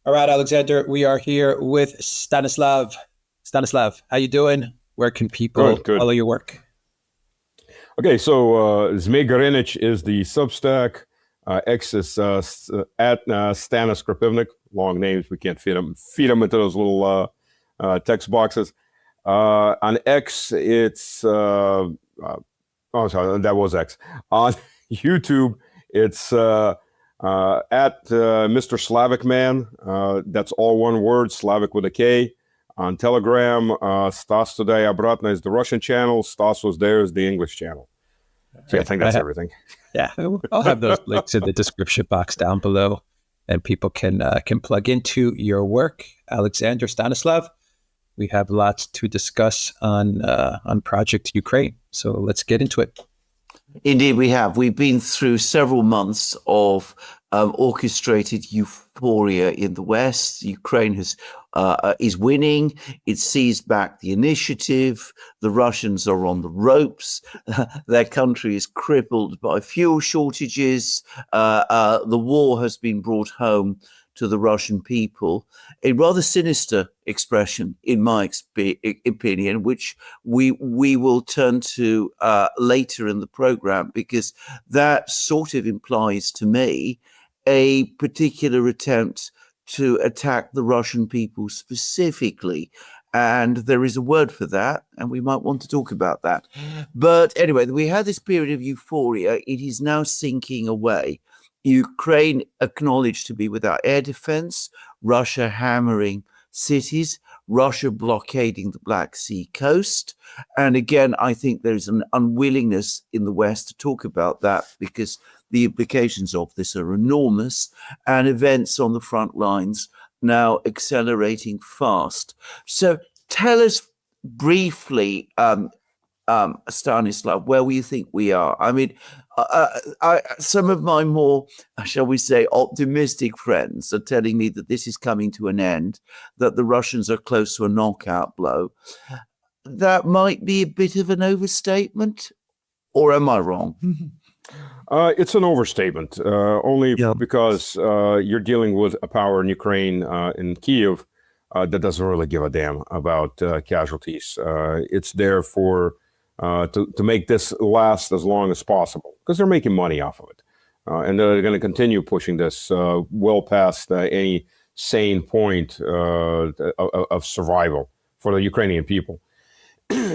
All right, Alexander, we are here with Stanislav. Stanislav, how you doing? Where can people Good. follow your work? Okay, so Zmej Garinic is the Substack. X is at Stanis Krapivnik. Long names, we can't feed them into those little text boxes. On X, it's oh, sorry, that was X. On YouTube, it's at Mr. Slavic Man. That's all one word, Slavic with a K. On Telegram, Stas Today Обратно is the Russian channel. Stas was there is the English channel. So yeah, I think that's everything. Yeah, I'll have those links in the description box down below, and people can plug into your work. Alexander, Stanislav, we have lots to discuss on Project Ukraine. So let's get into it. Indeed, we have. We've been through several months of orchestrated euphoria in the West. Ukraine is winning. It seized back the initiative. The Russians are on the ropes. Their country is crippled by fuel shortages. The war has been brought home to the Russian people. A rather sinister expression, in my opinion, which we will turn to later in the program, because that sort of implies to me a particular attempt to attack the Russian people specifically. And there is a word for that, and we might want to talk about that. But anyway, we had this period of euphoria. It is now sinking away. Ukraine acknowledged to be without air defense, Russia hammering cities, Russia blockading the Black Sea coast. And again, I think there's an unwillingness in the West to talk about that because the implications of this are enormous, and events on the front lines now accelerating fast. So tell us briefly, Stanislav, where we think we are. I mean, some of my more, shall we say, optimistic friends are telling me that this is coming to an end, that the Russians are close to a knockout blow. That might be a bit of an overstatement, or am I wrong? It's an overstatement, only because you're dealing with a power in Ukraine, in Kiev, that doesn't really give a damn about casualties. It's there to make this last as long as possible, because they're making money off of it. And they're going to continue pushing this well past any sane point of survival for the Ukrainian people.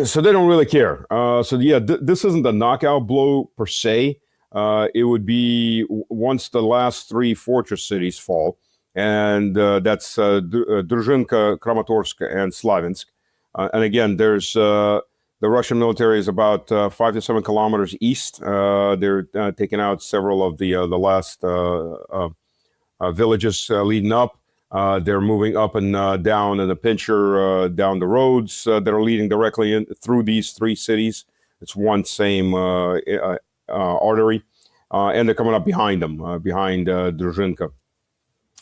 So they don't really care. This isn't a knockout blow per se. It would be once the last three fortress cities fall, and that's Druzhinka, Kramatorsk, and Slaviansk. And again, there's the Russian military is about 5 to 7 kilometers east. They're taking out several of the last villages leading up. They're moving up and down in the pincher down the roads that are leading directly through these three cities. It's one same artery, and they're coming up behind them, behind Druzhinka.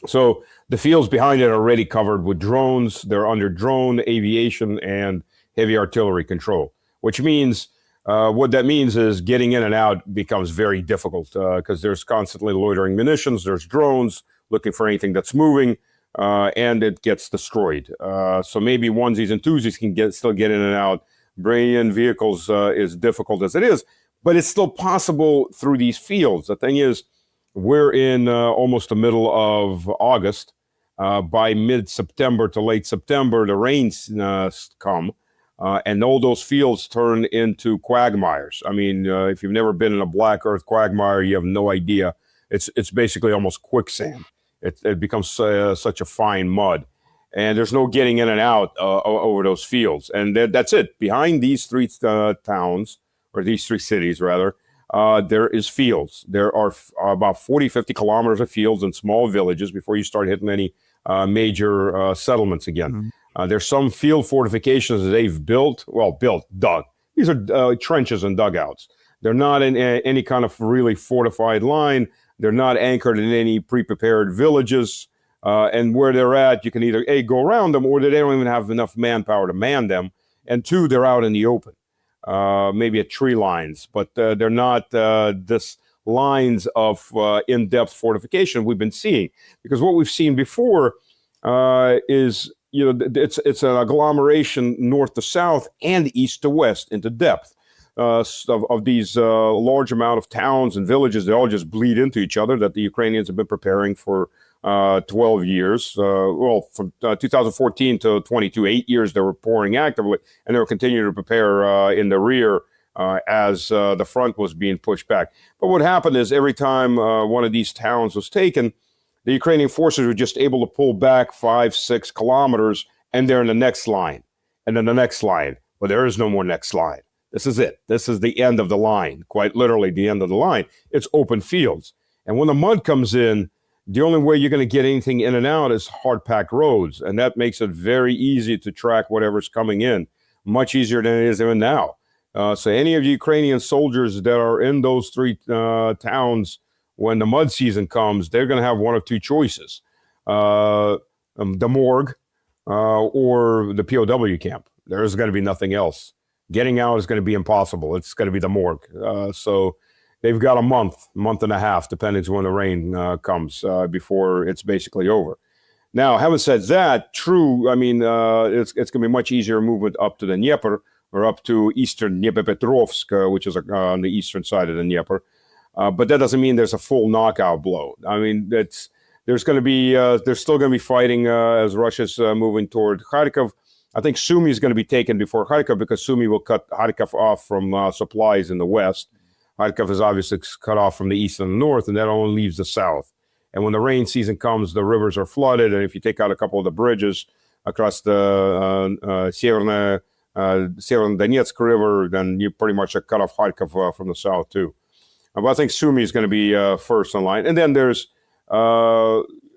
So the fields behind it are already covered with drones. They're under drone, aviation, and heavy artillery control, which means what that means is getting in and out becomes very difficult because there's constantly loitering munitions, there's drones looking for anything that's moving, and it gets destroyed. So maybe onesies and twosies can still get in and out. Bringing vehicles is difficult as it is, but it's still possible through these fields. The thing is, we're in almost the middle of August. By mid-September to late September, the rains come, and all those fields turn into quagmires. I mean, if you've never been in a black earth quagmire, you have no idea. It's basically almost quicksand. It becomes such a fine mud, and there's no getting in and out over those fields. And that's it. Behind these three towns, or these three cities rather, there is fields. There are about 40, 50 kilometers of fields and small villages before you start hitting any major settlements again. Mm-hmm. There's some field fortifications that they've dug. These are trenches and dugouts. They're not in any kind of really fortified line. They're not anchored in any pre-prepared villages. And where they're at, you can either A, go around them, or they don't even have enough manpower to man them. And two, they're out in the open. Maybe at tree lines, but they're not this lines of in-depth fortification we've been seeing. Because what we've seen before is, it's an agglomeration north to south and east to west into depth of these large amount of towns and villages. They all just bleed into each other that the Ukrainians have been preparing for 12 years. Well, from 2014 to 22, 8 years, they were pouring actively, and they were continuing to prepare in the rear as the front was being pushed back. But what happened is every time one of these towns was taken, the Ukrainian forces were just able to pull back 5-6 kilometers, and they're in the next line, and then the next line. Well, there is no more next line. This is it. This is the end of the line, quite literally the end of the line. It's open fields. And when the mud comes in, the only way you're going to get anything in and out is hard-packed roads, and that makes it very easy to track whatever's coming in, much easier than it is even now. So any of the Ukrainian soldiers that are in those three towns, when the mud season comes, they're going to have one of two choices, the morgue or the POW camp. There's going to be nothing else. Getting out is going to be impossible. It's going to be the morgue. So they've got a month and a half, depending on when the rain comes, before it's basically over. Now, having said that, true, I mean, it's going to be much easier movement up to the Dnieper or up to eastern Dnipropetrovsk, which is on the eastern side of the Dnieper. But that doesn't mean there's a full knockout blow. I mean, there's still going to be fighting as Russia's moving toward Kharkiv. I think Sumy is going to be taken before Kharkiv because Sumy will cut Kharkiv off from supplies in the west. Kharkiv is obviously cut off from the east and the north, and that only leaves the south. And when the rain season comes, the rivers are flooded, and if you take out a couple of the bridges across the Severny Donetsk River, then you pretty much cut off Kharkiv from the south too. But I think Sumy is going to be first in line. And then there's,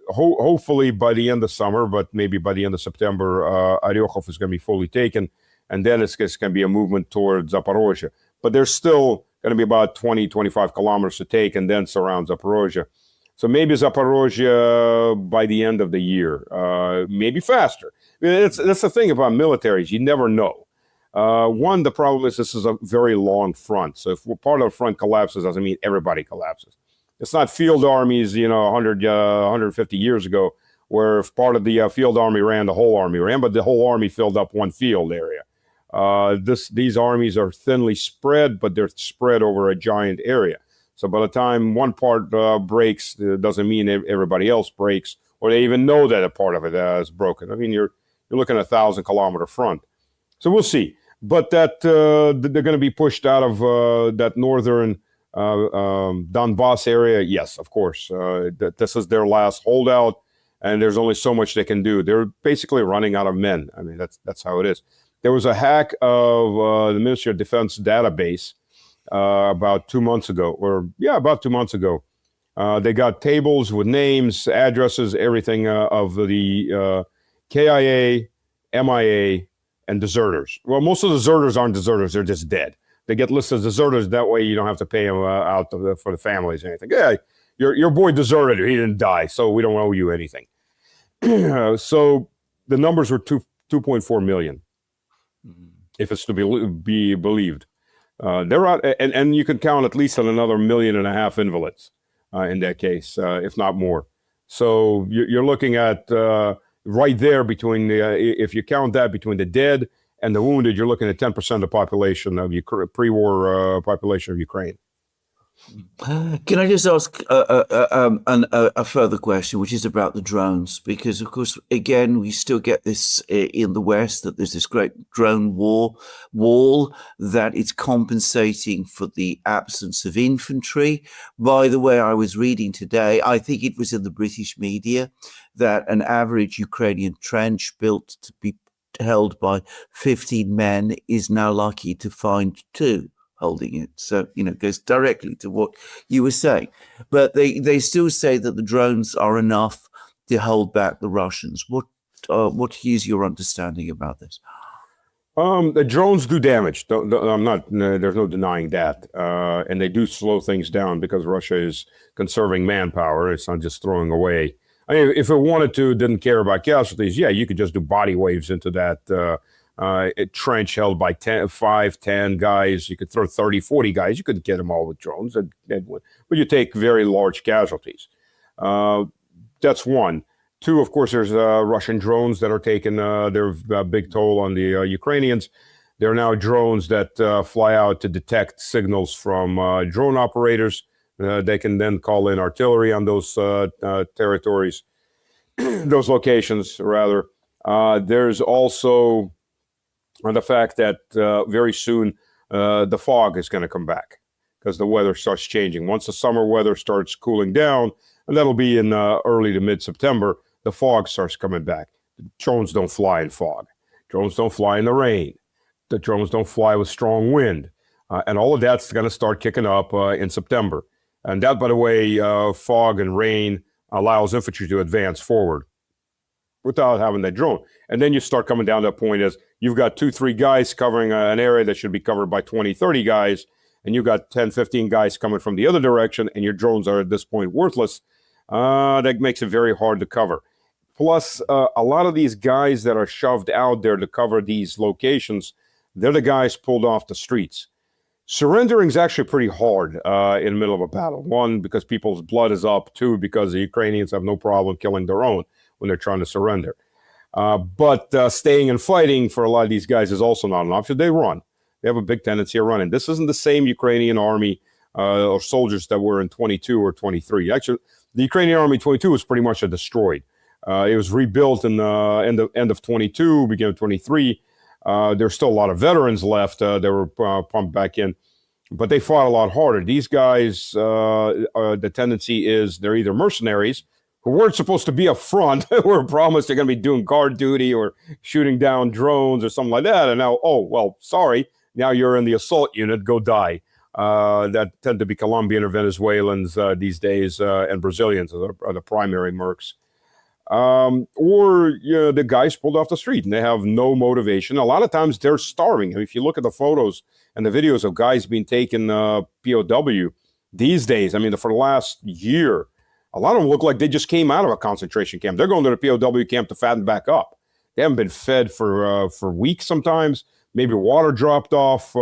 hopefully by the end of summer, but maybe by the end of September, Orykhov is going to be fully taken. And then it's going to be a movement towards Zaporozhye. But there's still going to be about 20, 25 kilometers to take and then surround Zaporozhye. So maybe Zaporozhye by the end of the year, maybe faster. That's the thing about militaries. You never know. One, the problem is this is a very long front. So if part of the front collapses, doesn't mean everybody collapses. It's not field armies, 100, 150 years ago, where if part of the field army ran, the whole army ran, but the whole army filled up one field area. These armies are thinly spread, but they're spread over a giant area. So by the time one part breaks, it doesn't mean everybody else breaks, or they even know that a part of it is broken. I mean, you're looking at a 1,000-kilometer front. So we'll see. But that they're going to be pushed out of that northern Donbas area. Yes, of course. This is their last holdout, and there's only so much they can do. They're basically running out of men. I mean, that's how it is. There was a hack of the Ministry of Defense database about 2 months ago, about 2 months ago. They got tables with names, addresses, everything of the KIA, MIA, and deserters. Well, most of the deserters aren't deserters. They're just dead. They get listed as deserters. That way you don't have to pay them out for the families or anything. Yeah, your boy deserted. He didn't die, so we don't owe you anything. So the numbers were 2.4 million, if it's to be believed. They're out, and you can count at least on another 1.5 million invalids in that case, if not more. So you're looking at right there between if you count that between the dead and the wounded, you're looking at 10% of the population of pre-war population of Ukraine. Can I just ask a further question, which is about the drones? Because, of course, again, we still get this in the West, that there's this great drone wall, that it's compensating for the absence of infantry. By the way, I was reading today, I think it was in the British media, that an average Ukrainian trench built to be held by 15 men is now likely to find 2 holding it. So, it goes directly to what you were saying. But they still say that the drones are enough to hold back the Russians. What is your understanding about this? The drones do damage. There's no denying that. And they do slow things down because Russia is conserving manpower. It's not just throwing away. I mean, if it wanted to, didn't care about casualties, yeah, you could just do body waves into that trench held by 5, 10 guys. You could throw 30, 40 guys. You couldn't get them all with drones. But you take very large casualties. That's one. Two, of course, there's Russian drones that are taking their big toll on the Ukrainians. There are now drones that fly out to detect signals from drone operators. They can then call in artillery on those territories, those locations, rather. There's also the fact that very soon the fog is going to come back because the weather starts changing. Once the summer weather starts cooling down, and that'll be in early to mid-September, the fog starts coming back. Drones don't fly in fog. Drones don't fly in the rain. The drones don't fly with strong wind. And all of that's going to start kicking up in September. And that, by the way, fog and rain allows infantry to advance forward without having that drone. And then you start coming down to a point as you've got 2-3 guys covering an area that should be covered by 20-30 guys, and you've got 10-15 guys coming from the other direction, and your drones are at this point worthless. That makes it very hard to cover. Plus, a lot of these guys that are shoved out there to cover these locations, they're the guys pulled off the streets. Surrendering is actually pretty hard in the middle of a battle. One, because people's blood is up. Two, because the Ukrainians have no problem killing their own when they're trying to surrender. But staying and fighting for a lot of these guys is also not an option. They run. They have a big tendency of running. This isn't the same Ukrainian army or soldiers that were in 22 or 23. Actually, the Ukrainian army 22 was pretty much destroyed. It was rebuilt in the end of 22, beginning of 23. There's still a lot of veterans left that were pumped back in, but they fought a lot harder. These guys, the tendency is they're either mercenaries who weren't supposed to be up front, who were promised they're going to be doing guard duty or shooting down drones or something like that, and now, oh, well, sorry, now you're in the assault unit, go die. That tend to be Colombian or Venezuelans these days, and Brazilians are the primary mercs. Or the guys pulled off the street and they have no motivation. A lot of times they're starving. I mean, if you look at the photos and the videos of guys being taken POW these days, I mean, for the last year, a lot of them look like they just came out of a concentration camp. They're going to the POW camp to fatten back up. They haven't been fed for weeks sometimes. Maybe water dropped off,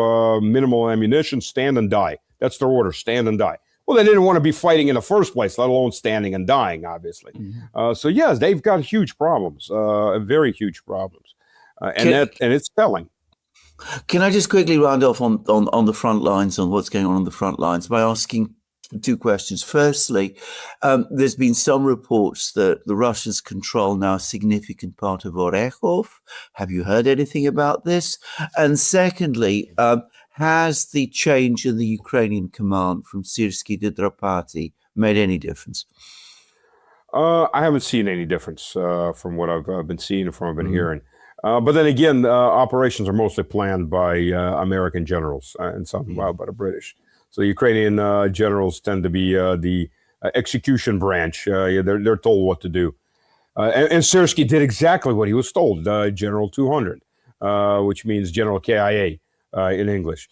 minimal ammunition, stand and die. That's their order, stand and die. Well, they didn't want to be fighting in the first place, let alone standing and dying, obviously. Mm-hmm. So, yes, they've got huge problems, very huge problems. And it's telling. Can I just quickly round off on the front lines, on what's going on the front lines, by asking two questions. Firstly, there's been some reports that the Russians control now a significant part of Orechov. Have you heard anything about this? And secondly, has the change in the Ukrainian command from Syrsky to Drapati made any difference? I haven't seen any difference from what I've been seeing and from what I've been hearing. But then again, operations are mostly planned by American generals and some by the British. So Ukrainian generals tend to be the execution branch. They're told what to do. And Syrsky did exactly what he was told, General 200, which means General KIA in English.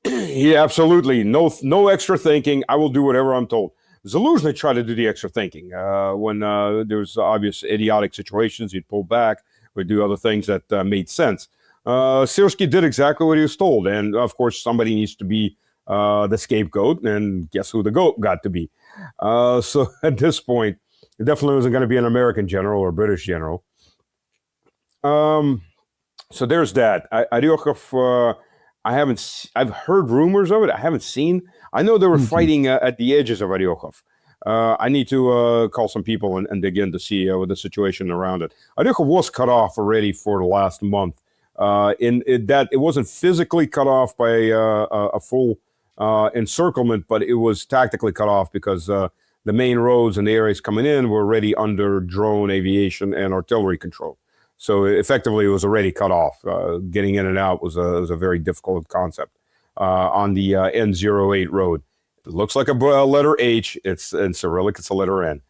He absolutely, no extra thinking. I will do whatever I'm told. Zaluzhny tried to do the extra thinking. When there was obvious idiotic situations, he'd pull back, would do other things that made sense. Syrsky did exactly what he was told. And, of course, somebody needs to be the scapegoat, and guess who the goat got to be? So at this point, it definitely wasn't going to be an American general or British general. So there's that. Orykhov, I've heard rumors of it. I haven't seen. I know they were fighting at the edges of Orykhov. I need to call some people and dig in to see what the situation around it. Orykhov was cut off already for the last month. It wasn't physically cut off by a full encirclement, but it was tactically cut off because the main roads and the areas coming in were already under drone, aviation, and artillery control. So effectively, it was already cut off. Getting in and out was a very difficult concept on the N08 road. It looks like a letter H. It's in Cyrillic. It's a letter N.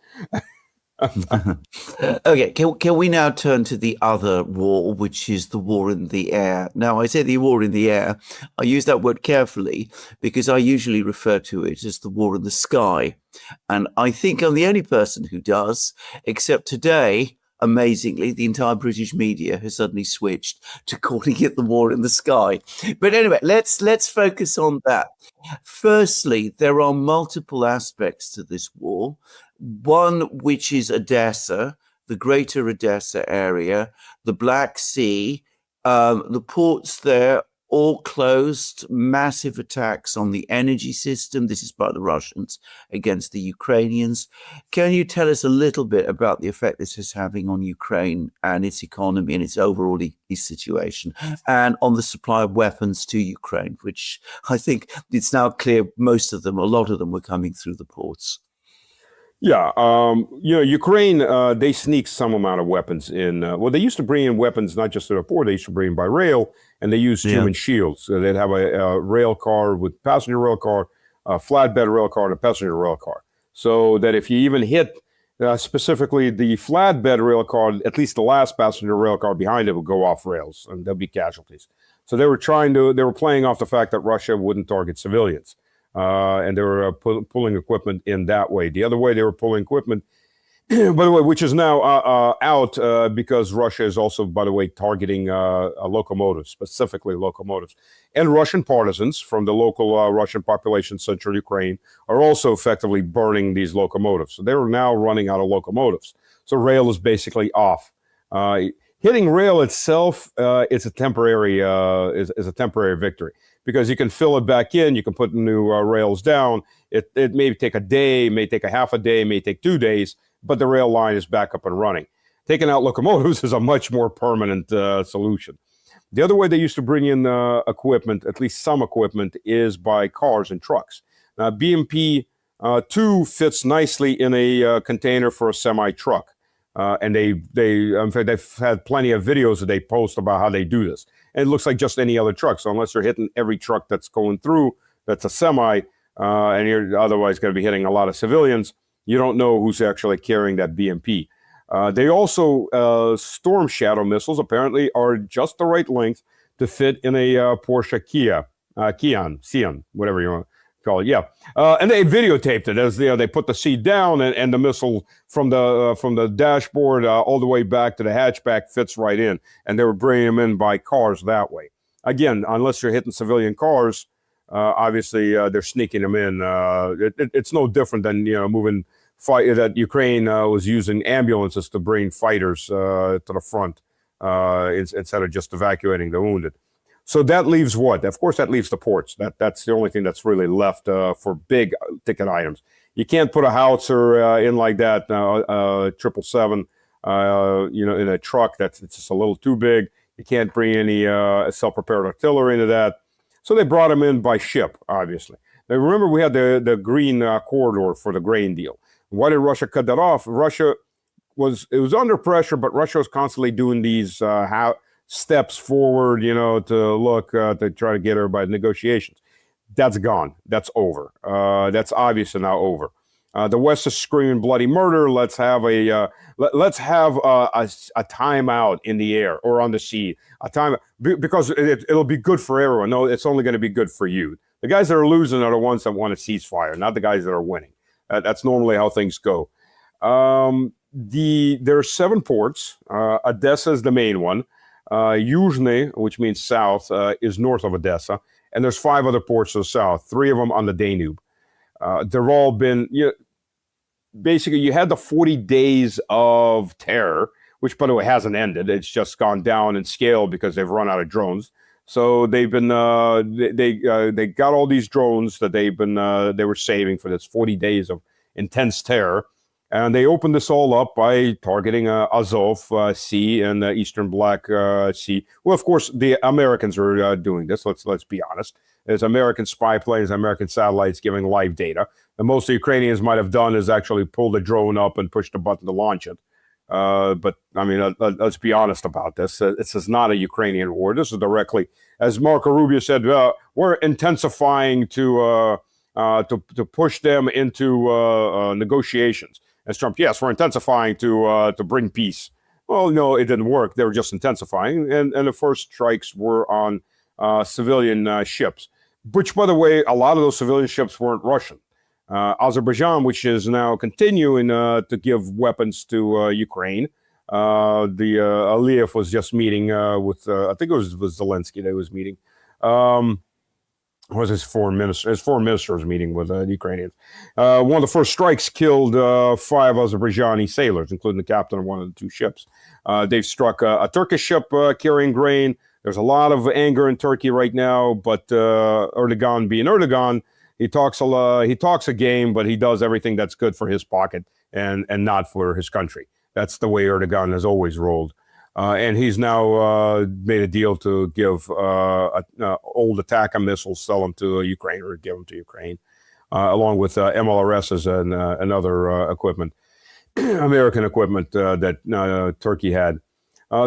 Okay, can we now turn to the other war, which is the war in the air? Now, I say the war in the air. I use that word carefully because I usually refer to it as the war in the sky. And I think I'm the only person who does, except today, amazingly, the entire British media has suddenly switched to calling it the war in the sky. But anyway, let's focus on that. Firstly, there are multiple aspects to this war. One, which is Odessa, the greater Odessa area, the Black Sea, the ports there all closed, massive attacks on the energy system. This is by the Russians against the Ukrainians. Can you tell us a little bit about the effect this is having on Ukraine and its economy and its overall situation, and on the supply of weapons to Ukraine, which I think it's now clear a lot of them were coming through the ports? Yeah, Ukraine, they sneak some amount of weapons in. Well, they used to bring in weapons not just to the port, they used to bring in by rail, and they used human shields. So they'd have a rail car with passenger rail car, a flatbed rail car, and a passenger rail car. So that if you even hit specifically the flatbed rail car, at least the last passenger rail car behind it would go off rails, and there'll be casualties. So they were playing off the fact that Russia wouldn't target civilians. And they were pulling equipment in that way. The other way they were pulling equipment, by the way, which is now out because Russia is also, by the way, targeting locomotives, specifically locomotives. And Russian partisans from the local Russian population, central Ukraine, are also effectively burning these locomotives. So they're now running out of locomotives. So rail is basically off. Hitting rail itself is a temporary victory, because you can fill it back in, you can put new rails down. It may take a day, may take a half a day, may take 2 days, but the rail line is back up and running. Taking out locomotives is a much more permanent solution. The other way they used to bring in equipment, at least some equipment, is by cars and trucks. Now, BMP-2 fits nicely in a container for a semi-truck. And in fact, they've had plenty of videos that they post about how they do this. And it looks like just any other truck. So unless you're hitting every truck that's going through, that's a semi, and you're otherwise going to be hitting a lot of civilians, you don't know who's actually carrying that BMP. They also, Storm Shadow missiles apparently are just the right length to fit in a Porsche Cayenne, whatever you want to call it. Yeah, and they videotaped it as they put the seat down, and the missile from the dashboard all the way back to the hatchback fits right in, and they were bringing them in by cars that way. Again, unless you're hitting civilian cars, obviously they're sneaking them in. It's no different than moving that Ukraine was using ambulances to bring fighters to the front instead of just evacuating the wounded. So that leaves what? Of course, that leaves the ports. That's the only thing that's really left for big ticket items. You can't put a howitzer in like that, 777, in a truck. It's just a little too big. You can't bring any self-propelled artillery into that. So they brought them in by ship, obviously. Now, remember, we had the green corridor for the grain deal. Why did Russia cut that off? It was under pressure, but Russia was constantly doing these steps forward, to look to try to get everybody negotiations. That's gone. That's over. That's obviously now over. The West is screaming bloody murder. Let's have a timeout in the air or on the sea. A time because it'll be good for everyone. No, it's only going to be good for you. The guys that are losing are the ones that want a ceasefire, not the guys that are winning. That's normally how things go. There are 7 ports. Odessa is the main one. Yuzhny, which means south, is north of Odessa, and there's 5 other ports to the south, 3 of them on the Danube. They've all been, basically, you had the 40 days of terror, which, by the way, hasn't ended. It's just gone down in scale because they've run out of drones. So they've been, they got all these drones that they were saving for this 40 days of intense terror. And they opened this all up by targeting Azov Sea and the Eastern Black Sea. Well, of course, the Americans are doing this. Let's be honest. There's American spy planes, American satellites giving live data. And most of the Ukrainians might have done is actually pull the drone up and push the button to launch it. But I mean, let's be honest about this. This is not a Ukrainian war. This is directly, as Marco Rubio said, we're intensifying to push them into negotiations. As Trump, yes, we're intensifying to bring peace. Well, no, it didn't work. They were just intensifying, and the first strikes were on civilian ships, which, by the way, a lot of those civilian ships weren't Russian. Azerbaijan, which is now continuing to give weapons to Ukraine. Aliyev was just meeting with, I think it was Zelensky that was meeting. was his foreign minister? His foreign minister was meeting with the Ukrainians. One of the first strikes killed 5 Azerbaijani sailors, including the captain of one of the 2 ships. They've struck a Turkish ship carrying grain. There's a lot of anger in Turkey right now, but Erdogan being Erdogan, he talks a game, but he does everything that's good for his pocket and not for his country. That's the way Erdogan has always rolled. And he's now made a deal to give old attack missiles, sell them to Ukraine or give them to Ukraine, along with MLRSs and other equipment, American equipment that Turkey had.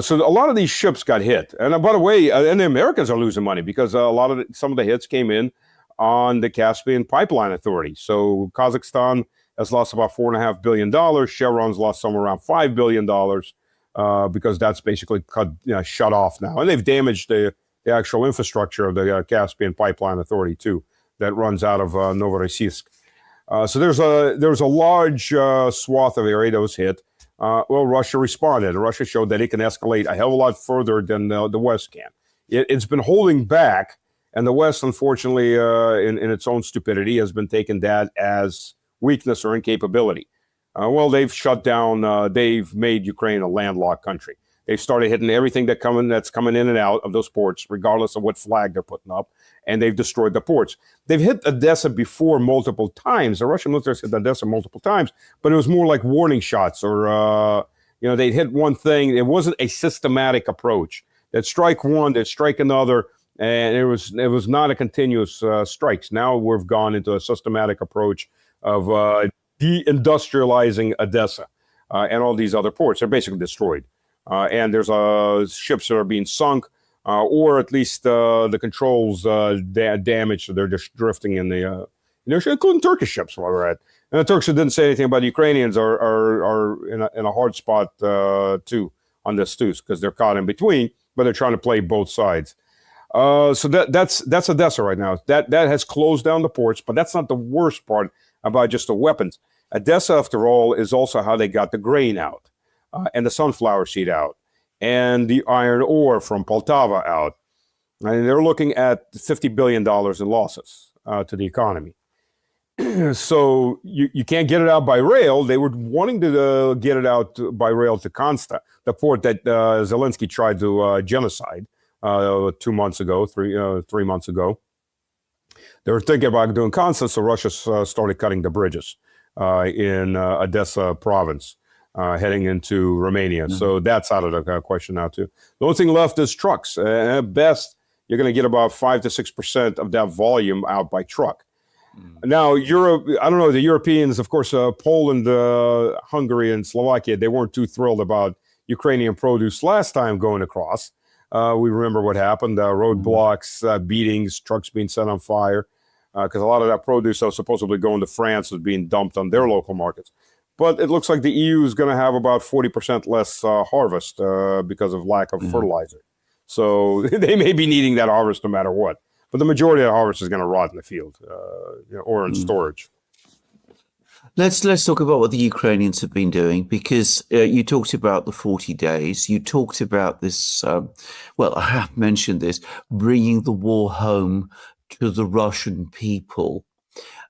So a lot of these ships got hit. And by the way, and the Americans are losing money because some of the hits came in on the Caspian Pipeline Authority. So Kazakhstan has lost about $4.5 billion. Chevron's lost somewhere around $5 billion. Because that's basically shut off now. And they've damaged the actual infrastructure of the Caspian Pipeline Authority, too, that runs out of Novorossiysk. So there's a large swath of area that was hit. Well, Russia responded. Russia showed that it can escalate a hell of a lot further than the West can. It's been holding back, and the West, unfortunately, in its own stupidity, has been taking that as weakness or incapability. Well, they've shut down, they've made Ukraine a landlocked country. They've started hitting everything that's coming in and out of those ports, regardless of what flag they're putting up, and they've destroyed the ports. They've hit Odessa before multiple times. The Russian military hit Odessa multiple times, but it was more like warning shots or, they'd hit one thing. It wasn't a systematic approach. They'd strike one, they'd strike another, and it was not a continuous strikes. Now we've gone into a systematic approach of de-industrializing Odessa and all these other ports. They're basically destroyed. And there's ships that are being sunk, or at least the controls damaged, so they're just drifting in the, including Turkish ships while we're at. And the Turks who didn't say anything about the Ukrainians are in a hard spot too on this too, because they're caught in between, but they're trying to play both sides. So that's Odessa right now. That has closed down the ports, but that's not the worst part about just the weapons. Odessa, after all, is also how they got the grain out, and the sunflower seed out, and the iron ore from Poltava out. And they're looking at $50 billion in losses to the economy. So you can't get it out by rail. They were wanting to get it out by rail to Konsta, the port that Zelensky tried to genocide 3 months ago. They were thinking about doing Konsta, so Russia started cutting the bridges in Odessa province, heading into Romania. Mm-hmm. So that's out of the question now, too. The only thing left is trucks. At best, you're going to get about 5 to 6% of that volume out by truck. Mm-hmm. Now, Europe, I don't know, the Europeans, of course, Poland, Hungary, and Slovakia, they weren't too thrilled about Ukrainian produce last time going across. We remember what happened, roadblocks, beatings, trucks being set on fire, because a lot of that produce that was supposedly going to France was being dumped on their local markets. But it looks like the EU is going to have about 40% less harvest because of lack of fertilizer. So they may be needing that harvest no matter what. But the majority of the harvest is going to rot in the field or in storage. Let's talk about what the Ukrainians have been doing, because you talked about the 40 days. You talked about this, I have mentioned this, bringing the war home to the Russian people.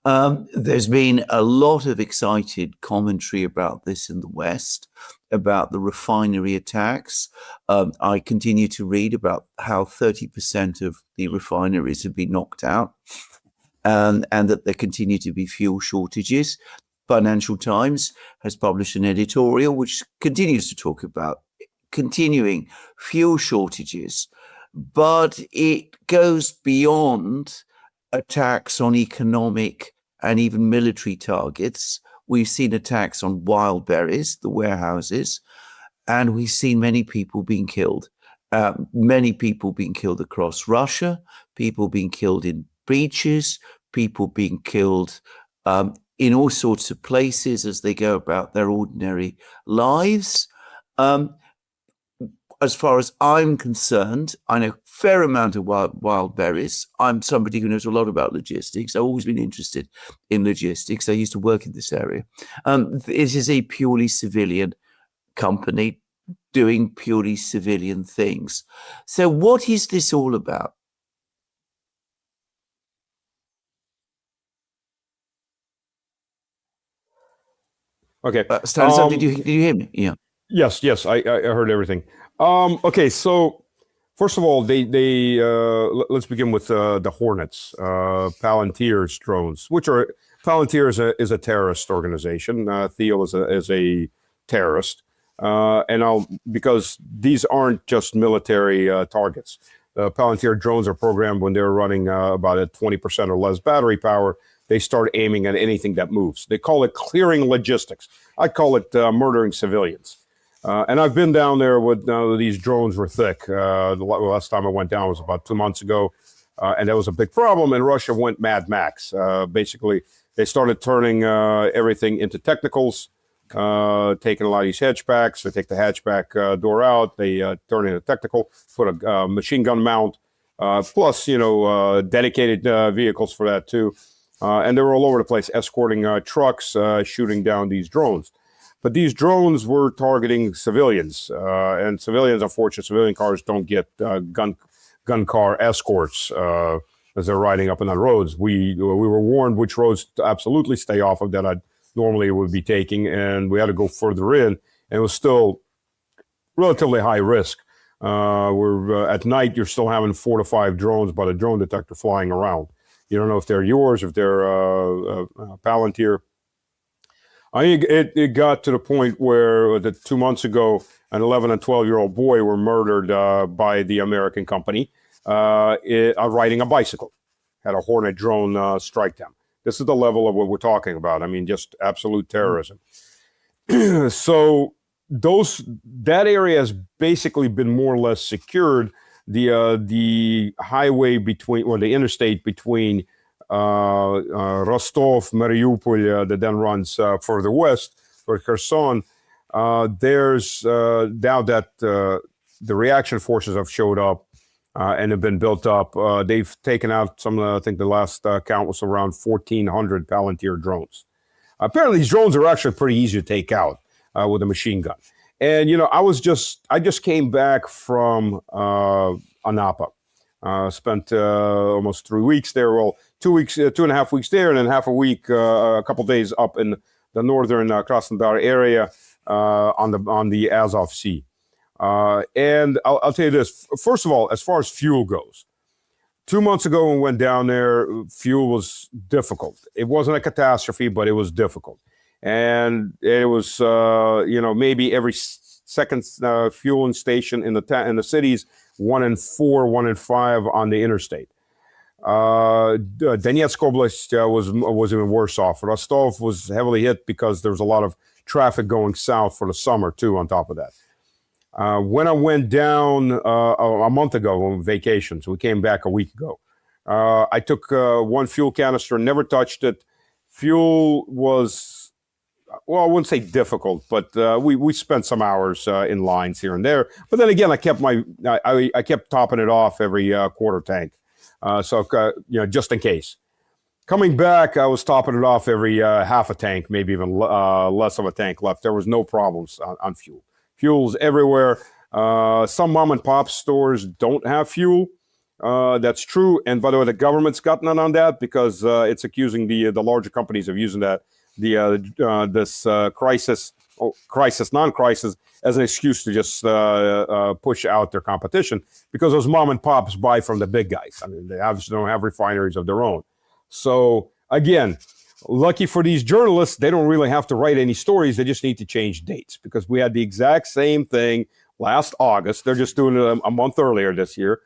There's been a lot of excited commentary about this in the West, about the refinery attacks. I continue to read about how 30% of the refineries have been knocked out, and that there continue to be fuel shortages. Financial Times has published an editorial which continues to talk about continuing fuel shortages, but it goes beyond attacks on economic and even military targets. We've seen attacks on wild berries, the warehouses, and we've seen many people being killed. Many people being killed across Russia, people being killed in breaches, people being killed in all sorts of places as they go about their ordinary lives. As far as I'm concerned, I know a fair amount of wild berries. I'm somebody who knows a lot about logistics. I've always been interested in logistics. I used to work in this area. This is a purely civilian company doing purely civilian things. So what is this all about? Okay. Stanislav, did you hear me? Yeah. Yes, I heard everything. Okay, so first of all, let's begin with the Hornets, Palantir's drones, which are Palantir is a terrorist organization. Thiel is a terrorist, and because these aren't just military targets. Palantir drones are programmed when they're running about at 20% or less battery power. They start aiming at anything that moves. They call it clearing logistics. I call it murdering civilians. And I've been down there with these drones were thick. The last time I went down was about 2 months ago, and that was a big problem. And Russia went Mad Max. Basically, they started turning everything into technicals, taking a lot of these hatchbacks. They take the hatchback door out. They turn it into technical, put a machine gun mount, plus dedicated vehicles for that too. And they were all over the place, escorting trucks, shooting down these drones. But these drones were targeting civilians, and civilians, unfortunately, civilian cars don't get gun car escorts as they're riding up and down roads. We were warned which roads to absolutely stay off of that I normally would be taking, and we had to go further in, and it was still relatively high risk. At night, you're still having 4 to 5 drones by the drone detector flying around. You don't know if they're yours, if they're Palantir. I think it got to the point where 2 months ago, an 11 and 12-year-old boy were murdered by the American company riding a bicycle. Had a Hornet drone strike them. This is the level of what we're talking about. I mean, just absolute terrorism. So that area has basically been more or less secured. The highway between, or the interstate between Rostov, Mariupol, that then runs further west for Kherson. There's now that the reaction forces have showed up and have been built up. They've taken out I think the last count was around 1,400 Palantir drones. Apparently, these drones are actually pretty easy to take out with a machine gun. And I just came back from Anapa. Spent almost 3 weeks there. Well, 2 weeks, 2.5 weeks there, and then half a week, a couple days up in the northern Krasnodar area on the Azov Sea. And I'll tell you this. First of all, as far as fuel goes, 2 months ago when we went down there, fuel was difficult. It wasn't a catastrophe, but it was difficult. And it was, maybe every second fueling station in the cities, 1 in 4, 1 in 5 on the interstate. Donetsk Oblast was even worse off. Rostov was heavily hit because there was a lot of traffic going south for the summer too. On top of that, when I went down a month ago on vacation, so we came back a week ago. I took one fuel canister, never touched it. Fuel was, well, I wouldn't say difficult, but we spent some hours in lines here and there. But then again, I kept topping it off every quarter tank, just in case. Coming back, I was topping it off every half a tank, maybe even less of a tank left. There was no problems on fuel. Fuel's everywhere. Some mom and pop stores don't have fuel. That's true. And by the way, the government's got none on that because it's accusing the larger companies of using that. This crisis, non-crisis, as an excuse to just push out their competition because those mom and pops buy from the big guys. I mean, they obviously don't have refineries of their own. So again, lucky for these journalists, they don't really have to write any stories. They just need to change dates because we had the exact same thing last August. They're just doing it a month earlier this year.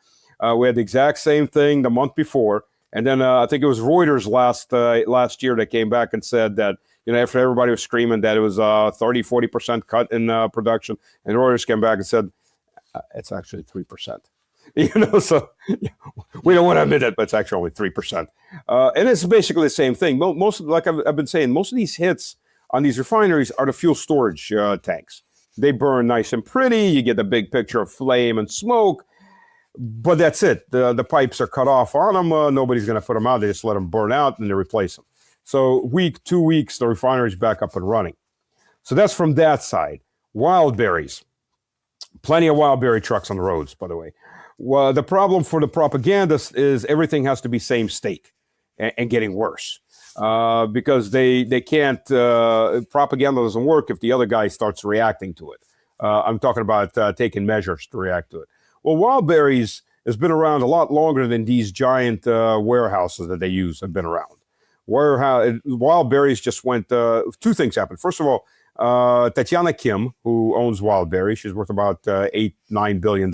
We had the exact same thing the month before. And then I think it was Reuters last year that came back and said that, after everybody was screaming that it was 30-40% cut in production, and Reuters came back and said, it's actually 3%. So we don't want to admit it, but it's actually only 3%. And it's basically the same thing. Most, like I've been saying, most of these hits on these refineries are the fuel storage tanks. They burn nice and pretty. You get the big picture of flame and smoke. But that's it. The pipes are cut off on them. Nobody's going to put them out. They just let them burn out and they replace them. So 2 weeks, the refinery's back up and running. So that's from that side. Wild berries. Plenty of wild berry trucks on the roads, by the way. Well, the problem for the propagandists is everything has to be same state and getting worse. because they can't, propaganda doesn't work if the other guy starts reacting to it. I'm talking about taking measures to react to it. Well, wild berries has been around a lot longer than these giant warehouses that they use have been around. Wild berries just went, two things happened. First of all, Tatiana Kim, who owns Wild Berry, she's worth about $8-9 billion.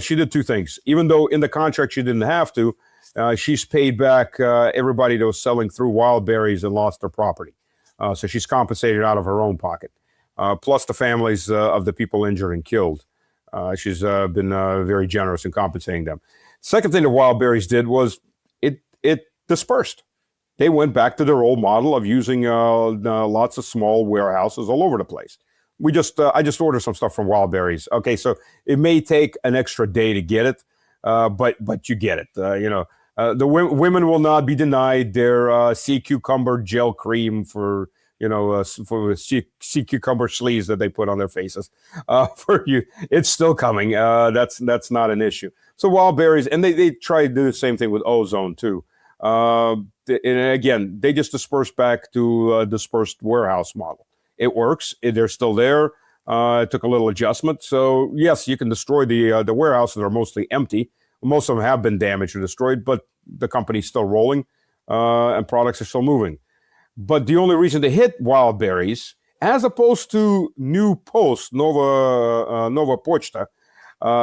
She did two things. Even though in the contract she didn't have to, she's paid back everybody that was selling through Wild Berries and lost their property. So she's compensated out of her own pocket, plus the families of the people injured and killed. She's been very generous in compensating them. Second thing the Wild Berries did was it dispersed. They went back to their old model of using lots of small warehouses all over the place. I just ordered some stuff from Wild Berries. Okay, so it may take an extra day to get it, but you get it. The women will not be denied their sea cucumber gel cream for sea cucumber sleeves that they put on their faces. For you, it's still coming. That's not an issue. So Wild Berries, and they try to do the same thing with ozone too. And again, they just disperse back to a dispersed warehouse model. It works. They're still there. It took a little adjustment. So yes, you can destroy the warehouses that are mostly empty. Most of them have been damaged or destroyed, but the company's still rolling and products are still moving. But the only reason to hit Wild Berries, as opposed to New Post, Nova Pochta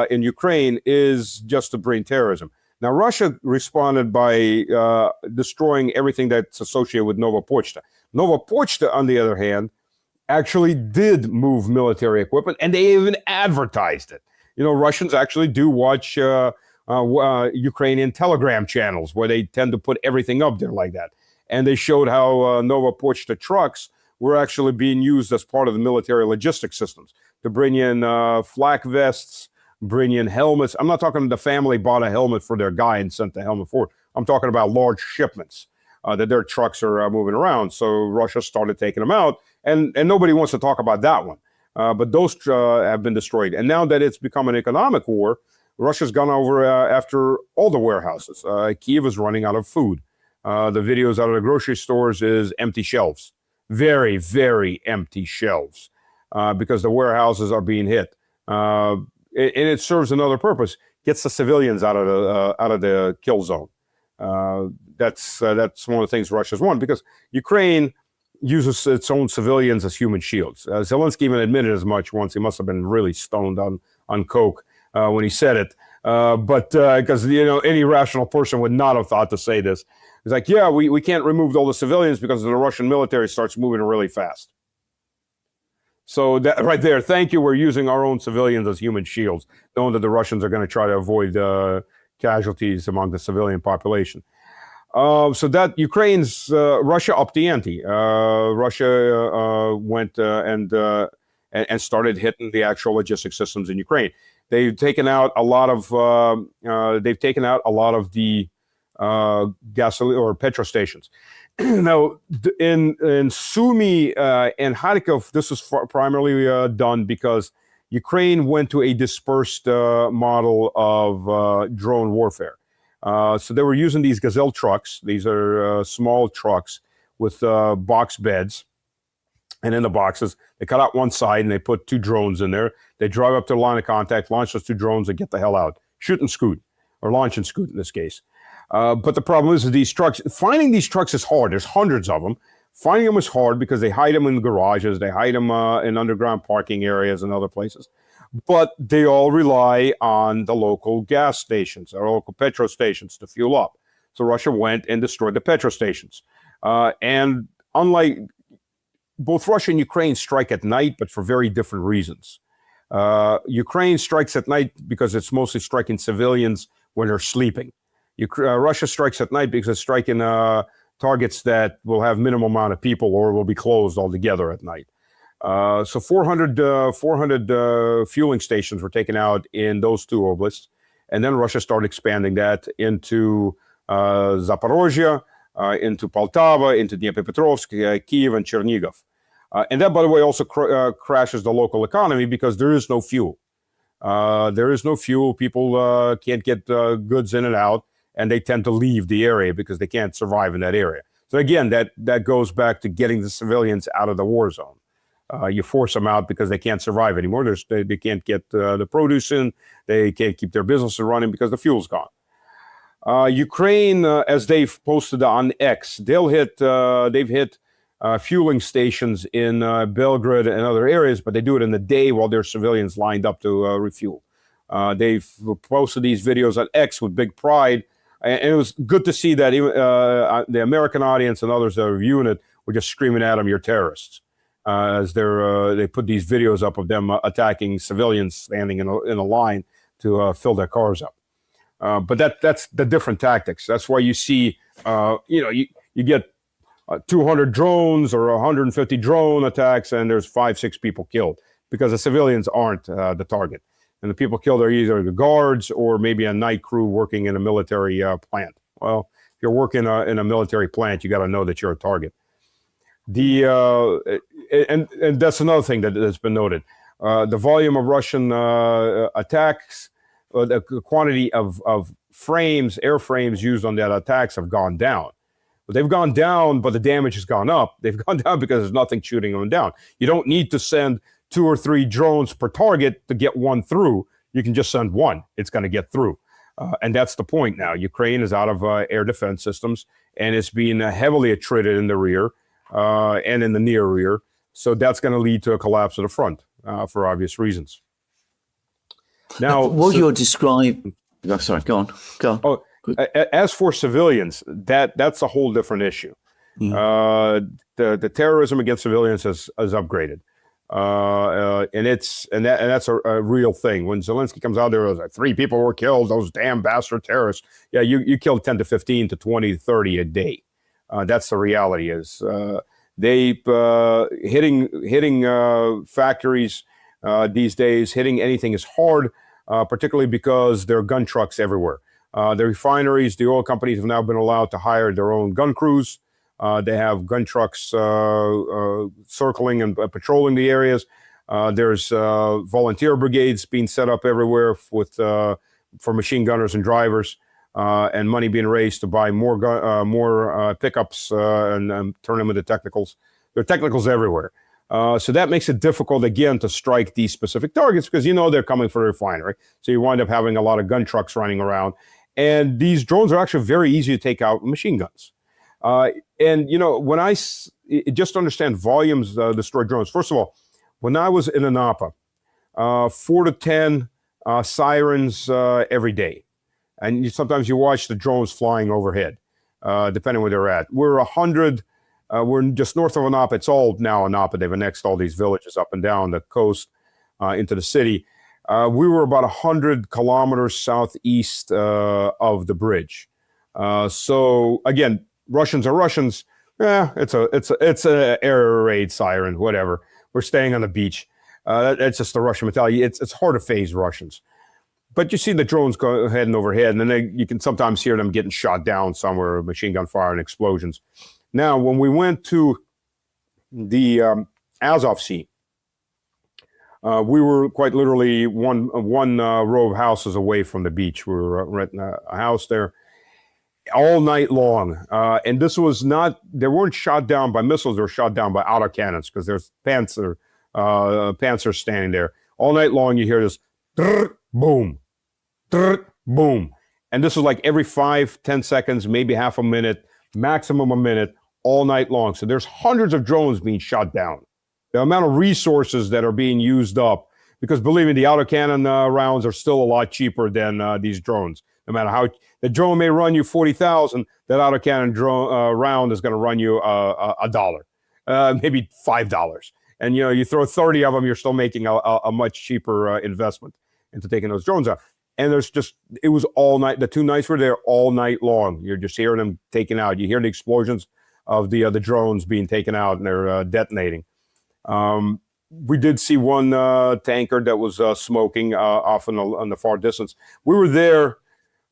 in Ukraine, is just to bring terrorism. Now, Russia responded by destroying everything that's associated with Nova Pochta. Nova Pochta, on the other hand, actually did move military equipment, and they even advertised it. Russians actually do watch Ukrainian Telegram channels where they tend to put everything up there like that. And they showed how Nova Pochta trucks were actually being used as part of the military logistics systems to bring in flak vests, bring in helmets. I'm not talking the family bought a helmet for their guy and sent the helmet forward. I'm talking about large shipments that their trucks are moving around. So Russia started taking them out, and nobody wants to talk about that one. But those have been destroyed. And now that it's become an economic war, Russia's gone over after all the warehouses. Kyiv is running out of food. The videos out of the grocery stores is empty shelves. Very, very empty shelves because the warehouses are being hit. And it serves another purpose. Gets the civilians out of the kill zone. That's one of the things Russia's won, because Ukraine uses its own civilians as human shields. Zelensky even admitted as much once. He must have been really stoned on coke when he said it. But because any rational person would not have thought to say this. It's like, yeah, we can't remove all the civilians because the Russian military starts moving really fast. So that right there, thank you. We're using our own civilians as human shields, knowing that the Russians are going to try to avoid casualties among the civilian population. So that Ukraine's Russia upped the ante. Russia went and started hitting the actual logistic systems in Ukraine. They've taken out a lot of the gasoline or petrol stations. Now, in Sumy and Kharkiv, this was primarily done because Ukraine went to a dispersed model of drone warfare. So they were using these Gazelle trucks. These are small trucks with box beds. And in the boxes, they cut out one side and they put two drones in there. They drive up to the line of contact, launch those two drones, and get the hell out. Shoot and scoot, or launch and scoot in this case. But the problem is these trucks, finding these trucks is hard. There's hundreds of them. Finding them is hard because they hide them in garages. They hide them in underground parking areas and other places. But they all rely on the local gas stations or local petrol stations to fuel up. So Russia went and destroyed the petrol stations. And unlike both Russia and Ukraine strike at night, but for very different reasons. Ukraine strikes at night because it's mostly striking civilians when they're sleeping. Russia strikes at night because it's striking targets that will have minimal amount of people or will be closed altogether at night. So 400 fueling stations were taken out in those two oblasts. And then Russia started expanding that into Zaporozhye, into Poltava, into Dnipropetrovsk, Kyiv, and Chernigov. And that, by the way, also crashes the local economy because there is no fuel. There is no fuel. People can't get goods in and out, and they tend to leave the area because they can't survive in that area. So again, that goes back to getting the civilians out of the war zone. You force them out because they can't survive anymore. They can't get the produce in. They can't keep their businesses running because the fuel's gone. Ukraine, as they've posted on X, they've hit fueling stations in Belgrade and other areas, but they do it in the day while their civilians lined up to refuel. They've posted these videos on X with big pride, and it was good to see that even, the American audience and others that are viewing it were just screaming at them, "You're terrorists," as they put these videos up of them attacking civilians standing in a line to fill their cars up. But that's the different tactics. That's why you see, you get 200 drones or 150 drone attacks, and there's 5-6 people killed because the civilians aren't the target. And the people killed are either the guards or maybe a night crew working in a military plant. Well, if you're working in a military plant, you got to know that you're a target. And that's another thing that's been noted. The volume of Russian attacks, the quantity of airframes used on that attacks have gone down. But they've gone down, but the damage has gone up. They've gone down because there's nothing shooting them down. You don't need to send 2 or 3 drones per target to get one through. You can just send one. It's going to get through. And that's the point now. Ukraine is out of air defense systems, and it's being heavily attrited in the rear and in the near rear. So that's going to lead to a collapse of the front for obvious reasons. Now, what you're describing... Oh, sorry, go on. Oh, as for civilians, that's a whole different issue. The terrorism against civilians has upgraded, and that's a real thing. When Zelensky comes out there, it was like 3 people were killed. Those damn bastard terrorists. Yeah, you killed 10 to 15 to 20 to 30 a day. That's the reality. Is they hitting factories these days, hitting anything is hard, particularly because there are gun trucks everywhere. The refineries, the oil companies have now been allowed to hire their own gun crews. They have gun trucks circling and patrolling the areas. There's volunteer brigades being set up everywhere for machine gunners and drivers, and money being raised to buy more pickups and turn them into technicals. There are technicals everywhere. So that makes it difficult, again, to strike these specific targets because they're coming for the refinery. So you wind up having a lot of gun trucks running around. And these drones are actually very easy to take out with machine guns. When just to understand volumes destroyed drones, first of all, when I was in Anapa, 4 to 10 sirens every day. And sometimes you watch the drones flying overhead, depending where they're at. We're 100, we're just north of Anapa. It's all now Anapa. They've annexed all these villages up and down the coast into the city. We were about 100 kilometers southeast of the bridge. So again, Russians are Russians. Yeah, it's a air raid siren, whatever. We're staying on the beach. It's just the Russian mentality. It's hard to phase Russians. But you see the drones heading overhead, and then you can sometimes hear them getting shot down somewhere, machine gun fire and explosions. Now, when we went to the Azov Sea, we were quite literally one row of houses away from the beach. We were renting a house there all night long. And this was they weren't shot down by missiles, they were shot down by autocannons because there's Panzer standing there. All night long, you hear this boom, boom. And this is like every 5-10 seconds, maybe half a minute, maximum a minute, all night long. So there's hundreds of drones being shot down. The amount of resources that are being used up, because believe me, the autocannon rounds are still a lot cheaper than these drones. No matter how the drone may run you $40,000, that autocannon drone round is going to run you $1, maybe $5. And you throw 30 of them, you're still making a much cheaper investment into taking those drones out. And it was all night. The 2 nights were there all night long. You're just hearing them taken out. You hear the explosions of the drones being taken out, and they're detonating. We did see one tanker that was smoking off on the far distance. We were there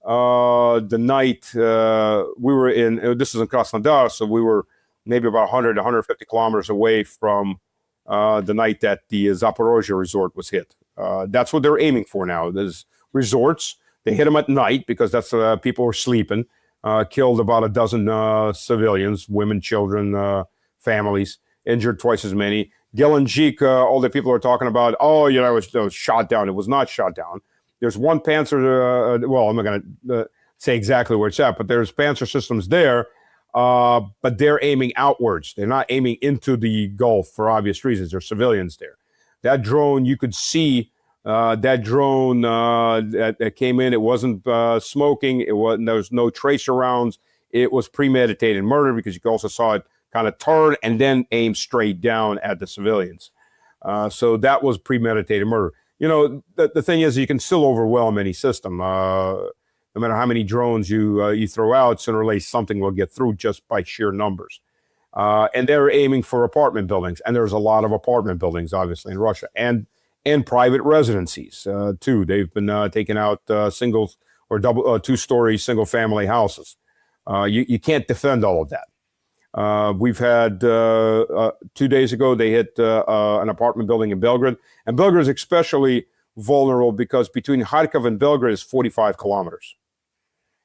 the night we were in. This is in Krasnodar, so we were maybe about 100, 150 kilometers away from the night that the Zaporozhye resort was hit. That's what they're aiming for now. There's resorts. They hit them at night because that's people are sleeping. killed about a dozen civilians, women, children, families, injured twice as many. Gelendzhik, all the people are talking about, it was shot down. It was not shot down. There's one Panzer, I'm not going to say exactly where it's at, but there's Panzer systems there, but they're aiming outwards. They're not aiming into the Gulf for obvious reasons. There's civilians there. That drone, you could see that drone that came in. It wasn't smoking. There was no tracer rounds. It was premeditated murder because you also saw it kind of turn and then aim straight down at the civilians. So that was premeditated murder. The thing is, you can still overwhelm any system. No matter how many drones you throw out, sooner or later something will get through just by sheer numbers. And they're aiming for apartment buildings, and there's a lot of apartment buildings, obviously, in Russia, and private residencies too. They've been taking out single or double, two-story single-family houses. You can't defend all of that. We've had 2 days ago, they hit an apartment building in Belgrade. And Belgrade is especially vulnerable because between Kharkov and Belgrade is 45 kilometers.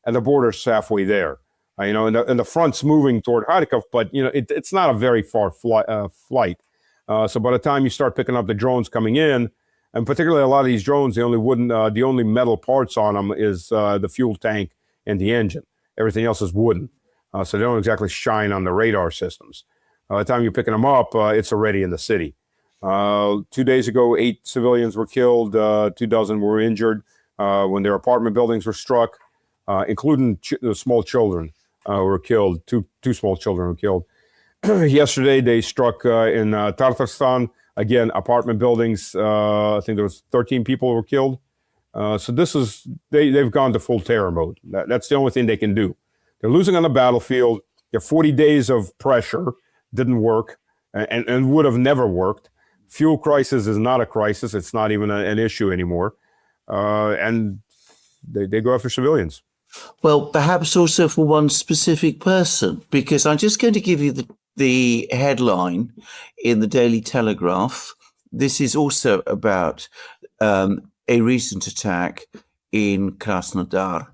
And the border's halfway there. And the front's moving toward Kharkov, but, it's not a very far flight. So by the time you start picking up the drones coming in, and particularly a lot of these drones, the only metal parts on them is the fuel tank and the engine. Everything else is wooden. So they don't exactly shine on the radar systems. By the time you're picking them up, it's already in the city. 2 days ago, 8 civilians were killed, 24 were injured when their apartment buildings were struck, including small children were killed. Two small children were killed. Yesterday, they struck in Tatarstan, again, apartment buildings. I think there was 13 people were killed. So they've gone to full terror mode. That's the only thing they can do. They're losing on the battlefield. Their 40 days of pressure didn't work and would have never worked. Fuel crisis is not a crisis. It's not even an issue anymore. And they go after civilians. Well, perhaps also for one specific person, because I'm just going to give you the headline in the Daily Telegraph. This is also about a recent attack in Krasnodar.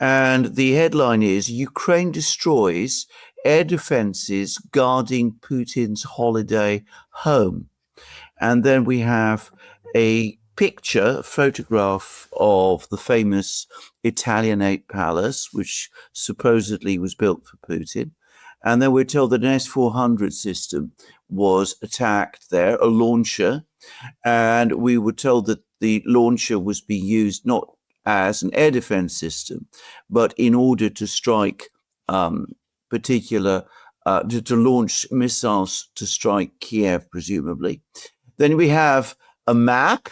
And the headline is, Ukraine destroys air defenses guarding Putin's holiday home. And then we have a photograph of the famous Italianate palace, which supposedly was built for Putin. And then we're told that an S-400 system was attacked there, a launcher. And we were told that the launcher was being used not as an air defense system, but in order to strike to launch missiles to strike Kiev, presumably. Then we have a map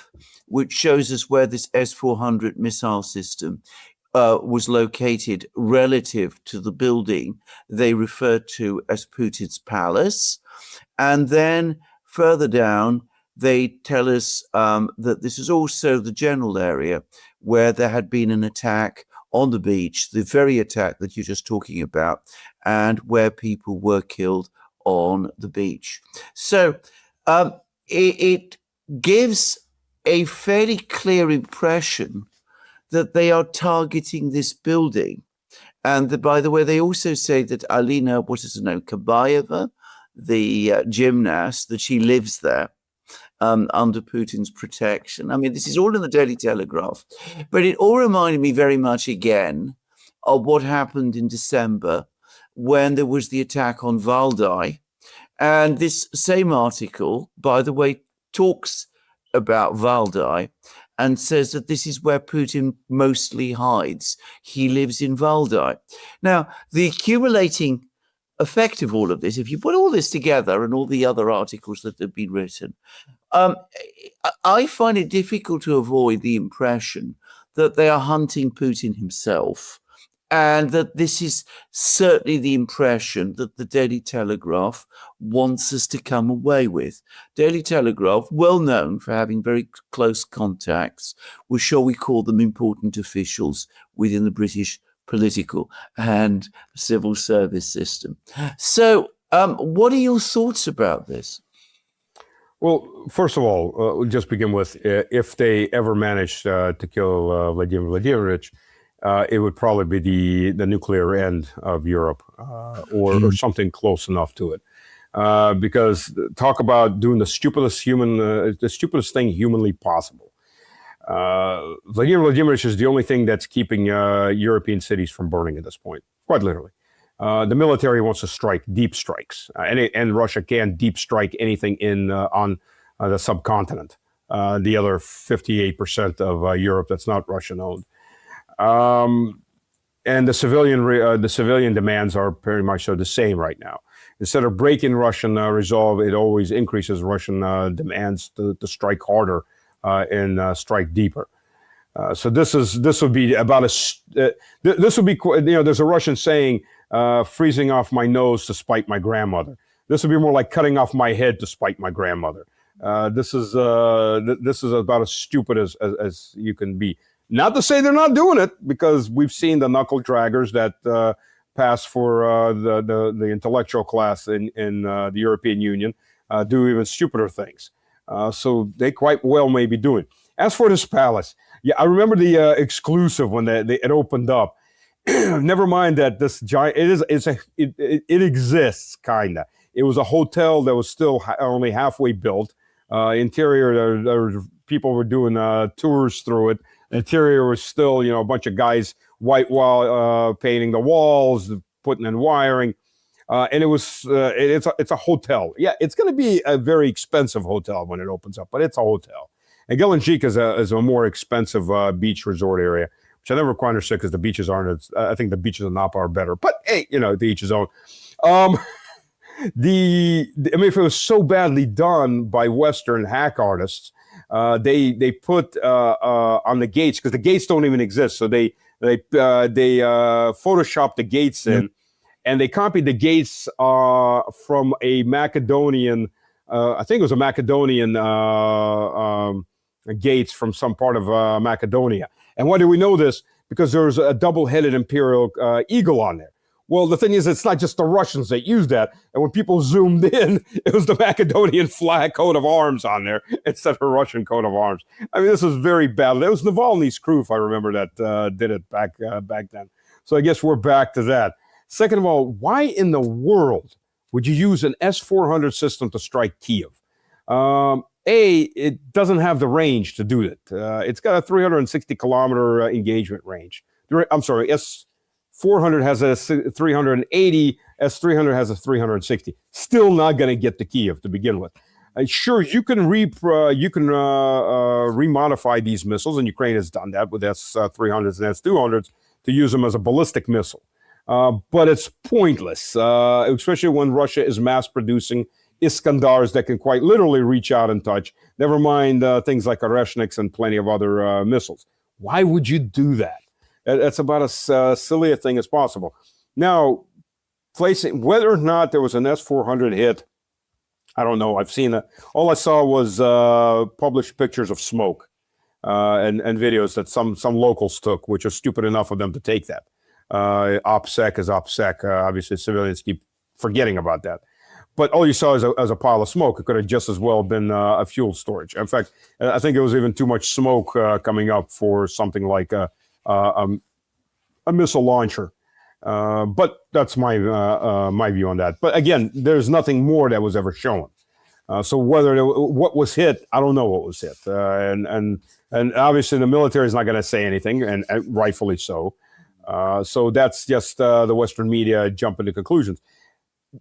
which shows us where this S-400 missile system was located relative to the building they refer to as Putin's palace. And then further down, they tell us that this is also the general area where there had been an attack on the beach, the very attack that you're just talking about, and where people were killed on the beach. So it gives a fairly clear impression that they are targeting this building. And by the way, they also say that Alina, Kabayeva, the gymnast, that she lives there under Putin's protection. I mean, this is all in the Daily Telegraph, but it all reminded me very much again of what happened in December when there was the attack on Valdai. And this same article, by the way, talks about Valdai and says that this is where Putin mostly hides. He lives in Valdai. Now, the accumulating effect of all of this, if you put all this together and all the other articles that have been written, I find it difficult to avoid the impression that they are hunting Putin himself, and that this is certainly the impression that the Daily Telegraph wants us to come away with. Daily Telegraph, well known for having very close contacts with, shall we call them, important officials within the British political and civil service system. So what are your thoughts about this? Well, first of all, we'll just begin with if they ever manage to kill Vladimir Vladimirovich, it would probably be the nuclear end of Europe, or something close enough to it. Because talk about doing the stupidest thing humanly possible. Vladimir Vladimirovich is the only thing that's keeping European cities from burning at this point, quite literally. The military wants to strike deep strikes, and Russia can't deep strike anything on the subcontinent, the other 58% of Europe that's not Russian owned. And the civilian demands are pretty much the same right now. Instead of breaking Russian resolve, it always increases Russian demands to strike harder and strike deeper. So this would be about this would be, there's a Russian saying, freezing off my nose to spite my grandmother. This would be more like cutting off my head to spite my grandmother. This is about as stupid as you can be. Not to say they're not doing it, because we've seen the knuckle draggers that pass for the intellectual class in the European Union do even stupider things. So they quite well may be doing. As for this palace, yeah, I remember the exclusive when it opened up. Never mind that this giant, it exists, kinda. It was a hotel that was still only halfway built. Interior, people were doing tours through it. Interior was still, a bunch of guys white wall painting the walls, putting in wiring, and it was it's a hotel. Yeah, it's going to be a very expensive hotel when it opens up, but it's a hotel. And Gelendzhik is a more expensive beach resort area, which I never quite understood, because the beaches aren't. I think the beaches in Napa are better, but hey, to each his own. If it was so badly done by Western hack artists, they put on the gates, because the gates don't even exist, so they photoshopped the gates in, and they copied the gates from a Macedonian, I think it was a Macedonian gates from some part of Macedonia. And why do we know this? Because there's a double-headed imperial eagle on there. Well, the thing is, it's not just the Russians that use that. And when people zoomed in, it was the Macedonian flag coat of arms on there instead of a Russian coat of arms. I mean, this is very bad. It was Navalny's crew, if I remember, that did it back then. So I guess we're back to that. Second of all, why in the world would you use an S-400 system to strike Kiev? It doesn't have the range to do it. It's got a 360-kilometer engagement range. I'm sorry, S-400 has a 380, S-300 has a 360. Still not going to get to Kiev to begin with. Sure, you can remodify these missiles, and Ukraine has done that with S-300s and S-200s to use them as a ballistic missile. But it's pointless, especially when Russia is mass-producing Iskandars that can quite literally reach out and touch, never mind things like Oreshniks and plenty of other missiles. Why would you do that? That's about as silly a thing as possible. Now, placing whether or not there was an S-400 hit, I don't know. I've seen it. All I saw was published pictures of smoke and videos that some locals took, which are stupid enough of them to take that. OPSEC is OPSEC. Obviously, civilians keep forgetting about that. But all you saw is a pile of smoke. It could have just as well been a fuel storage. In fact, I think it was even too much smoke coming up for something like a missile launcher. But that's my view on that. But again, there's nothing more that was ever shown. So what was hit, I don't know what was hit. And obviously the military is not going to say anything, and rightfully so. So that's just the Western media jumping to conclusions.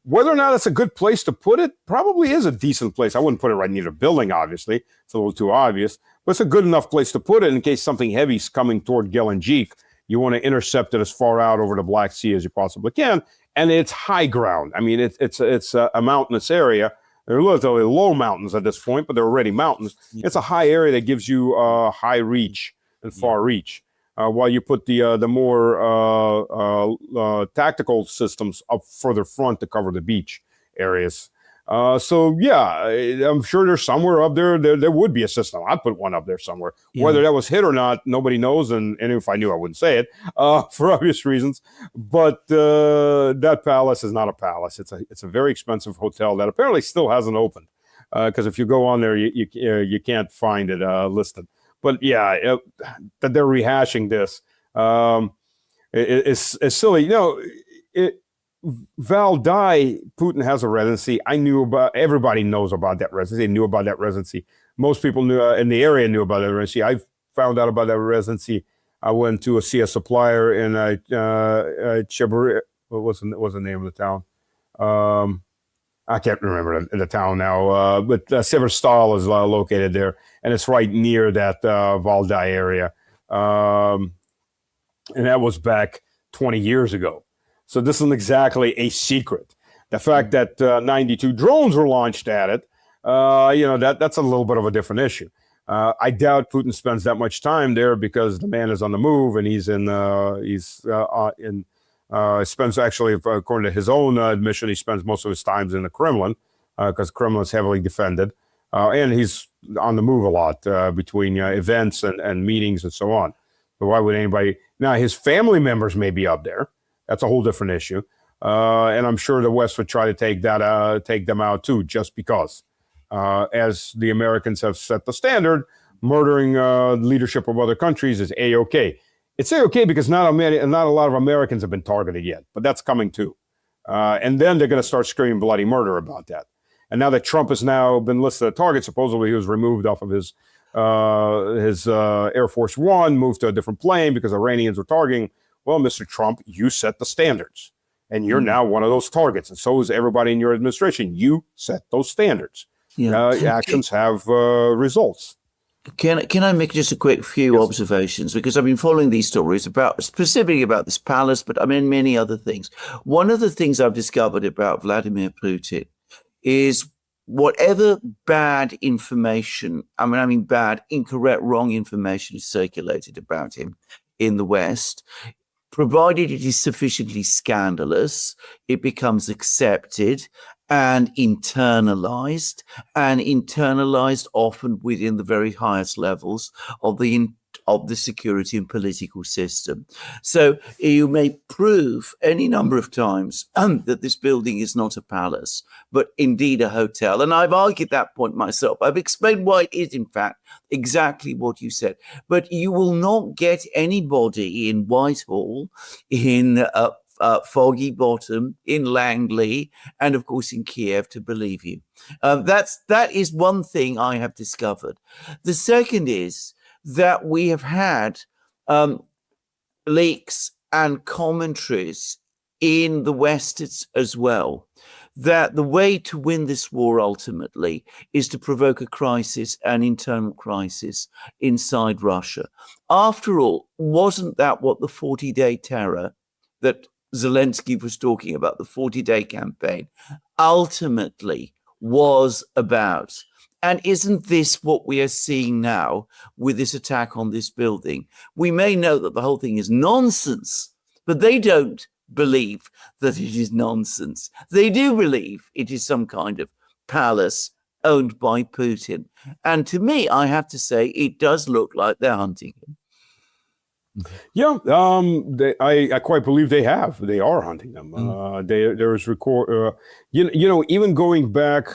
Whether or not it's a good place to put it, probably is a decent place. I wouldn't put it right near a building, obviously. It's a little too obvious. But it's a good enough place to put it in case something heavy is coming toward Gelendzhik. You want to intercept it as far out over the Black Sea as you possibly can. And it's high ground. I mean, it's a mountainous area. They're relatively low mountains at this point, but they're already mountains. It's a high area that gives you high reach and far reach. While you put the more tactical systems up further front to cover the beach areas. So yeah, I'm sure there's somewhere up there would be a system. I'd put one up there somewhere. Yeah. Whether that was hit or not, nobody knows. And if I knew, I wouldn't say it for obvious reasons. But that palace is not a palace. It's a very expensive hotel that apparently still hasn't opened. Because if you go on there, you can't find it listed. But yeah, that they're rehashing this It's silly. Valdai, Putin has a residency. Everybody knows about that residency. They knew about that residency. Most people knew in the area knew about that residency. I found out about that residency. I went to see a supplier in Cheburi. What was the name of the town? I can't remember the town now, but Severstal is located there, and it's right near that Valdai area. And that was back 20 years ago. So this isn't exactly a secret. The fact that 92 drones were launched at it, that's a little bit of a different issue. I doubt Putin spends that much time there because the man is on the move and spends actually, according to his own admission, he spends most of his time in the Kremlin because Kremlin is heavily defended. And he's on the move a lot between events and meetings and so on. But why would anybody? Now, his family members may be up there. That's a whole different issue. And I'm sure the West would try to take them out too, just because. As the Americans have set the standard, murdering leadership of other countries is A-OK. It's A-OK because not a lot of Americans have been targeted yet, but that's coming too. And then they're going to start screaming bloody murder about that. And now that Trump has now been listed a target, supposedly he was removed off of his Air Force One, moved to a different plane because Iranians were targeting. Well, Mr. Trump, you set the standards, and you're now one of those targets, and so is everybody in your administration. You set those standards. Actions have results. Can I make just a quick few observations? Because I've been following these stories specifically about this palace, but I mean many other things. One of the things I've discovered about Vladimir Putin is whatever bad information, bad, incorrect, wrong information is circulated about him in the West, provided it is sufficiently scandalous, it becomes accepted and internalized often within the very highest levels of the security and political system. So you may prove any number of times that this building is not a palace, but indeed a hotel. And I've argued that point myself. I've explained why it is, in fact, exactly what you said. But you will not get anybody in Whitehall, in Foggy Bottom, in Langley, and of course in Kiev to believe you. That is one thing I have discovered. The second is that we have had leaks and commentaries in the West as well, that the way to win this war ultimately is to provoke a crisis, an internal crisis inside Russia. After all, wasn't that what the 40-day terror that Zelensky was talking about, the 40-day campaign, ultimately was about? And isn't this what we are seeing now with this attack on this building? We may know that the whole thing is nonsense, but they don't believe that it is nonsense. They do believe it is some kind of palace owned by Putin. And to me, I have to say, it does look like they're hunting him. Yeah, I quite believe they have. They are hunting them. There is record. Even going back.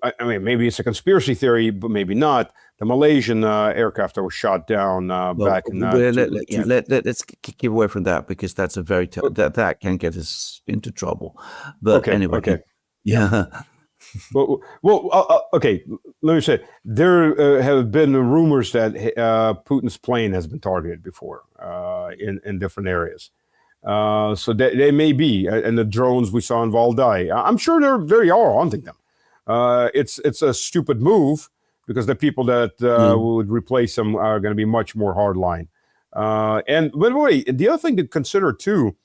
I mean, maybe it's a conspiracy theory, but maybe not. The Malaysian aircraft that was shot down back in. Let's keep away from that because that's a very that can get us into trouble. But anyway, yeah. Okay. Let me say there have been rumors that Putin's plane has been targeted before in different areas. So they may be, and the drones we saw in Valdai. I'm sure they are hunting them. It's a stupid move because the people that would replace them are going to be much more hardline. And by the way, the other thing to consider too,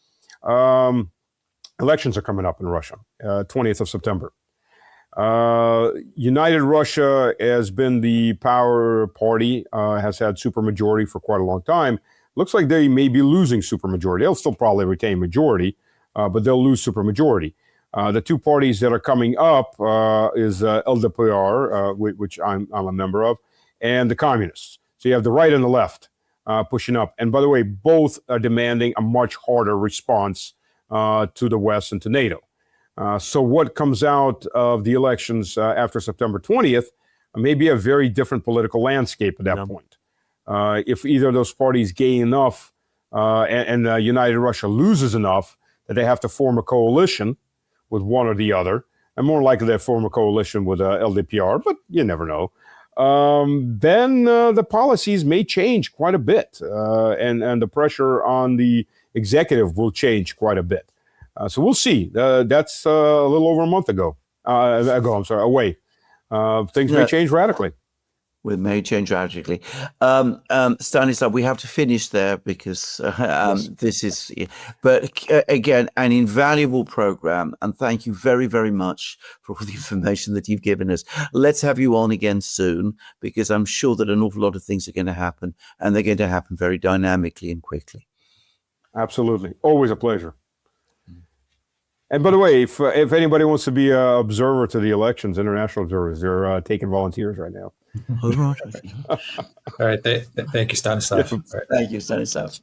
elections are coming up in Russia, 20th of September. United Russia has been the power party, has had supermajority for quite a long time. Looks like they may be losing supermajority. They'll still probably retain majority, but they'll lose supermajority. The two parties that are coming up is LDPR, which I'm a member of, and the communists. So you have the right and the left pushing up. And by the way, both are demanding a much harder response to the West and to NATO. So what comes out of the elections after September 20th may be a very different political landscape at that point. If either of those parties gain enough and United Russia loses enough that they have to form a coalition with one or the other, and more likely they form a coalition with LDPR, but you never know, then the policies may change quite a bit, and the pressure on the executive will change quite a bit. So we'll see. That's a little over a month away. Things may change radically. We may change radically. Stanislav, we have to finish there because this is, but again, an invaluable program. And thank you very, very much for all the information that you've given us. Let's have you on again soon, because I'm sure that an awful lot of things are going to happen, and they're going to happen very dynamically and quickly. Absolutely. Always a pleasure. And by the way, if anybody wants to be an observer to the elections, international observers, they're taking volunteers right now. All right. Thank you, Stanislav. Thank you, Stanislav.